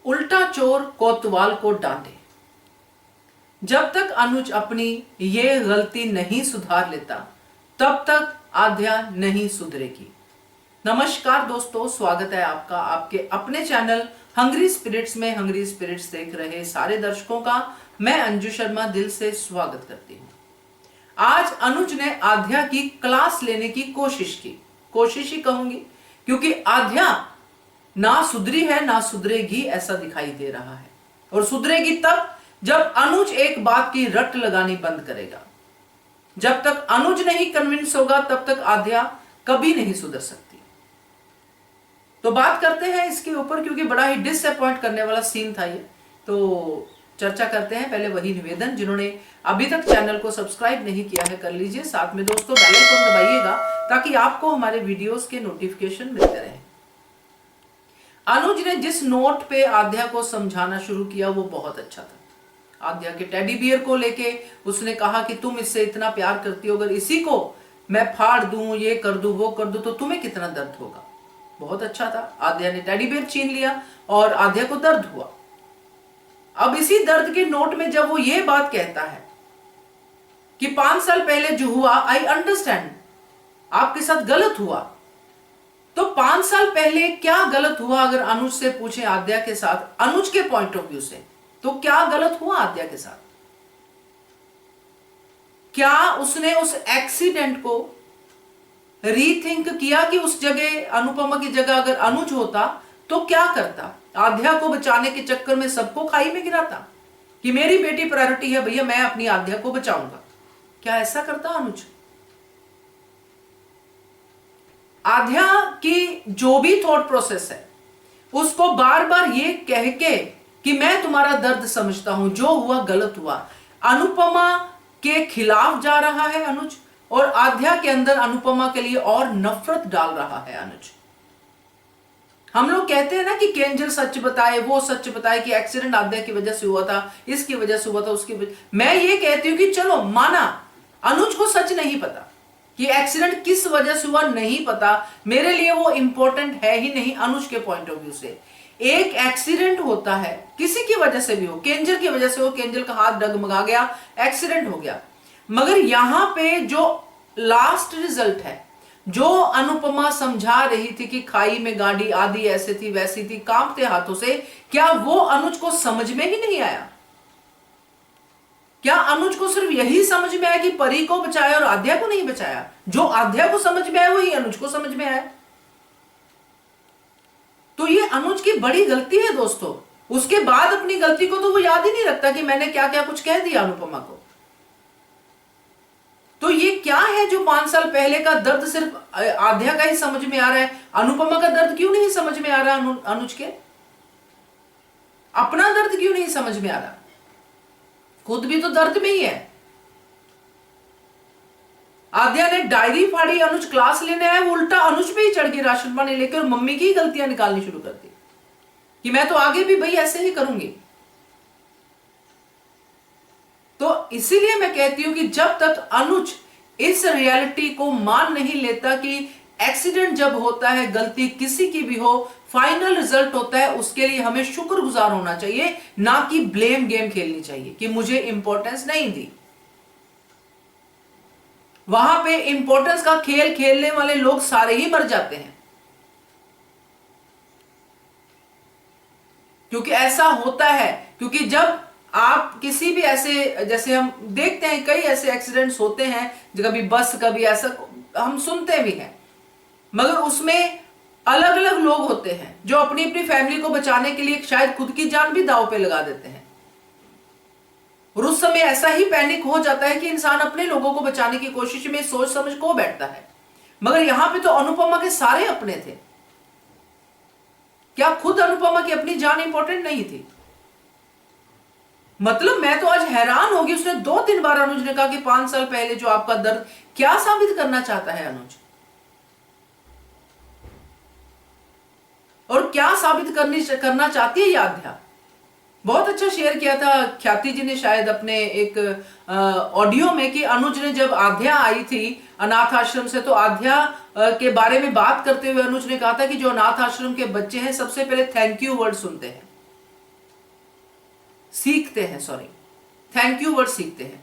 उल्टा चोर कोतवाल को डांटे। जब तक अनुज अपनी ये गलती नहीं सुधार लेता तब तक आध्या नहीं सुधरेगी। नमस्कार दोस्तों, स्वागत है आपका आपके अपने चैनल हंग्री स्पिरिट्स में। हंग्री स्पिरिट्स देख रहे सारे दर्शकों का मैं अंजू शर्मा दिल से स्वागत करती हूं। आज अनुज ने आध्या की क्लास लेने की कोशिश ही कहूंगी, क्योंकि आध्या ना सुधरी है ना सुधरेगी ऐसा दिखाई दे रहा है। और सुधरेगी तब जब अनुज एक बात की रट लगानी बंद करेगा। जब तक अनुज नहीं कन्विंस होगा तब तक आध्या कभी नहीं सुधर सकती। तो बात करते हैं इसके ऊपर, क्योंकि बड़ा ही डिसअपॉइंट करने वाला सीन था ये। तो चर्चा करते हैं। पहले वही निवेदन, जिन्होंने अभी तक चैनल को सब्सक्राइब नहीं किया है कर लीजिए। साथ में दोस्तों बेल आइकन दबाइएगा ताकि आपको हमारे वीडियोस के नोटिफिकेशन मिलते रहे। अनुज ने जिस नोट पे आध्या को समझाना शुरू किया वो बहुत अच्छा था। आध्या के टेडी बियर को लेके उसने कहा कि तुम इससे इतना प्यार करती हो, अगर इसी को मैं फाड़ दूं, ये कर दूं, वो कर दूं, तो तुम्हें कितना दर्द होगा। बहुत अच्छा था। आध्या ने टेडी बियर छीन लिया और आध्या को दर्द हुआ। अब इसी दर्द के नोट में जब वो ये बात कहता है कि 5 साल पहले जो हुआ, आई अंडरस्टैंड, आपके साथ गलत हुआ, तो 5 साल पहले क्या गलत हुआ अगर अनुज से पूछे आध्या के साथ, अनुज के पॉइंट ऑफ व्यू से, तो क्या गलत हुआ आध्या के साथ? क्या उसने उस एक्सीडेंट को रीथिंक किया कि उस जगह, अनुपमा की जगह अगर अनुज होता तो क्या करता? आध्या को बचाने के चक्कर में सबको खाई में गिराता कि मेरी बेटी प्रायोरिटी है भैया, मैं अपनी आध्या को बचाऊंगा। क्या ऐसा करता अनुज? आध्या की जो भी थॉट प्रोसेस है उसको बार बार ये कह के कि मैं तुम्हारा दर्द समझता हूं, जो हुआ गलत हुआ, अनुपमा के खिलाफ जा रहा है अनुज, और आध्या के अंदर अनुपमा के लिए और नफरत डाल रहा है अनुज। हम लोग कहते हैं ना कि केंजल सच बताए, वो सच बताए कि एक्सीडेंट आध्या की वजह से हुआ था, इसकी वजह से हुआ था, उसकी वजह। मैं ये कहती हूं कि चलो माना अनुज को सच नहीं पता कि एक्सीडेंट किस वजह से हुआ, नहीं पता, मेरे लिए वो इंपॉर्टेंट है ही नहीं। अनुज के पॉइंट ऑफ व्यू से एक एक्सीडेंट होता है, किसी की वजह से भी हो, केंजल की वजह से हो, केंजल का हाथ डगमगा गया, एक्सीडेंट हो गया, मगर यहां पे जो लास्ट रिजल्ट है, जो अनुपमा समझा रही थी कि खाई में गाड़ी आदि ऐसे थी वैसी थी, कांपते हाथों से, क्या वो अनुज को समझ में ही नहीं आया? क्या अनुज को सिर्फ यही समझ में आया कि परी को बचाया और आध्या को नहीं बचाया? जो आध्या को समझ में आया वही अनुज को समझ में आया। तो ये अनुज की बड़ी गलती है दोस्तों। उसके बाद अपनी गलती को तो वो याद ही नहीं रखता कि मैंने क्या क्या कुछ कह दिया अनुपमा को। तो ये क्या है जो 5 साल पहले का दर्द सिर्फ आध्या का ही समझ में आ रहा है, अनुपमा का दर्द क्यों नहीं समझ में आ रहा? अनुज के अपना दर्द क्यों नहीं समझ में आ रहा? खुद भी तो दर्द में ही है। आध्या ने डायरी फाड़ी, अनुज क्लास लेने आया, वो उल्टा अनुज पे ही चढ़ के राशन पानी लेकर और मम्मी की गलतियां निकालनी शुरू कर दी कि मैं तो आगे भी भाई ऐसे ही करूंगी। तो इसीलिए मैं कहती हूं कि जब तक अनुज इस रियलिटी को मान नहीं लेता कि एक्सीडेंट जब होता है, गलती किसी की भी हो, फाइनल रिजल्ट होता है, उसके लिए हमें शुक्रगुजार होना चाहिए, ना कि ब्लेम गेम खेलनी चाहिए कि मुझे इंपॉर्टेंस नहीं दी। वहां पे इंपॉर्टेंस का खेल खेलने वाले लोग सारे ही मर जाते हैं, क्योंकि ऐसा होता है। क्योंकि जब आप किसी भी ऐसे, जैसे हम देखते हैं कई ऐसे एक्सीडेंट्स होते हैं, कभी बस, कभी ऐसा हम सुनते भी हैं, मगर उसमें अलग अलग लोग होते हैं जो अपनी अपनी फैमिली को बचाने के लिए शायद खुद की जान भी दांव पे लगा देते हैं। और उस समय ऐसा ही पैनिक हो जाता है कि इंसान अपने लोगों को बचाने की कोशिश में सोच समझ को बैठता है। मगर यहां पे तो अनुपमा के सारे अपने थे। क्या खुद अनुपमा की अपनी जान इंपॉर्टेंट नहीं थी? मतलब मैं तो आज हैरान होगी। उसने 2-3 बार अनुज ने कहा कि 5 साल पहले जो आपका दर्द, क्या साबित करना चाहता है अनुज? और क्या साबित करना चाहती है आध्या? बहुत अच्छा शेयर किया था ख्याति जी ने शायद अपने एक ऑडियो में कि अनुज ने जब आध्या आई थी अनाथ आश्रम से, तो आध्या के बारे में बात करते हुए अनुज ने कहा था कि जो अनाथ आश्रम के बच्चे हैं सबसे पहले थैंक यू वर्ड सुनते हैं। सीखते हैं, सॉरी, थैंक यू वर्ड सीखते हैं,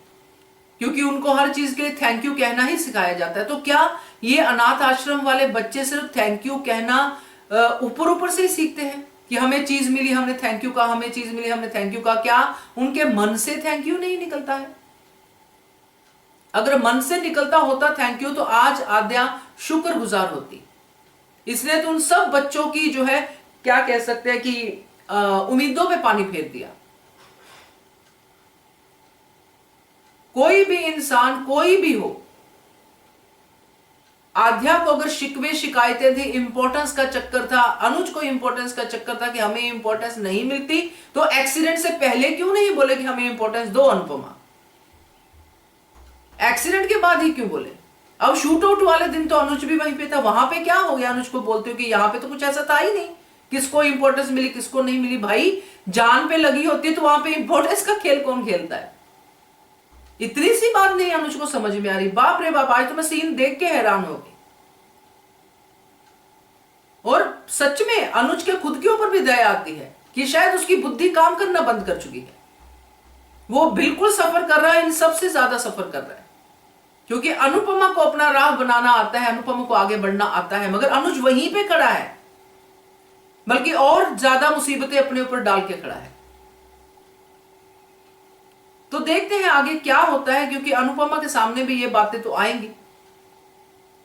क्योंकि उनको हर चीज के लिए थैंक यू कहना ही सिखाया जाता है। तो क्या ये अनाथ आश्रम वाले बच्चे सिर्फ थैंक यू कहना ऊपर ऊपर से ही सीखते हैं कि हमें चीज मिली हमने थैंक यू कहा, हमें चीज मिली हमने थैंक यू कहा? क्या उनके मन से थैंक यू नहीं निकलता है? अगर मन से निकलता होता थैंक यू तो आज आद्या शुक्रगुजार होती। इसने तो उन सब बच्चों की जो है क्या कह सकते हैं कि उम्मीदों पे पानी फेर दिया। कोई भी इंसान, कोई भी हो, आध्या को अगर शिकवे शिकायतें थी, इंपॉर्टेंस का चक्कर था, अनुज को इंपॉर्टेंस का चक्कर था कि हमें इंपॉर्टेंस नहीं मिलती, तो एक्सीडेंट से पहले क्यों नहीं बोले कि हमें इंपॉर्टेंस दो अनुपमा? एक्सीडेंट के बाद ही क्यों बोले? अब शूट आउट वाले दिन तो अनुज भी वहीं पे था, वहां पे क्या हो गया? अनुज को बोलते हो कि यहां पे तो कुछ ऐसा था ही नहीं, किसको इंपॉर्टेंस मिली किसको नहीं मिली। भाई जान पे लगी होती है तो वहां पे इंपॉर्टेंस का खेल कौन खेलता है? इतनी सी बात नहीं अनुज को समझ में आ रही। बाप रे बाप, आज तो मैं सीन देख के हैरान हो गई। और सच में अनुज के खुद के ऊपर भी दया आती है कि शायद उसकी बुद्धि काम करना बंद कर चुकी है। वो बिल्कुल सफर कर रहा है, इन सबसे ज्यादा सफर कर रहा है, क्योंकि अनुपमा को अपना राह बनाना आता है, अनुपमा को आगे बढ़ना आता है, मगर अनुज वहीं पे खड़ा है, बल्कि और ज्यादा मुसीबतें अपने ऊपर डाल के खड़ा है। तो देखते हैं आगे क्या होता है, क्योंकि अनुपमा के सामने भी ये बातें तो आएंगी,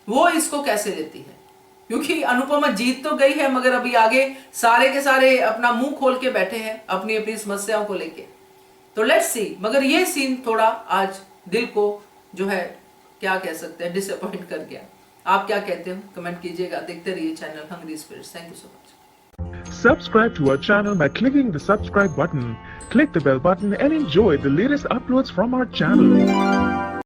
वो इसको कैसे लेती है। क्योंकि अनुपमा जीत तो गई है, मगर अभी आगे सारे के सारे अपना मुंह खोल के बैठे हैं अपनी अपनी समस्याओं को लेके। तो लेट्स सी। मगर ये सीन थोड़ा आज दिल को जो है क्या कह सकते हैं डिसअपॉइंट कर गया। आप क्या कहते हो कमेंट कीजिएगा। देखते रहिए channel Hungry Spirits. Thank you so much. Subscribe to our channel by clicking the subscribe button. Click the bell button and enjoy the latest uploads from our channel.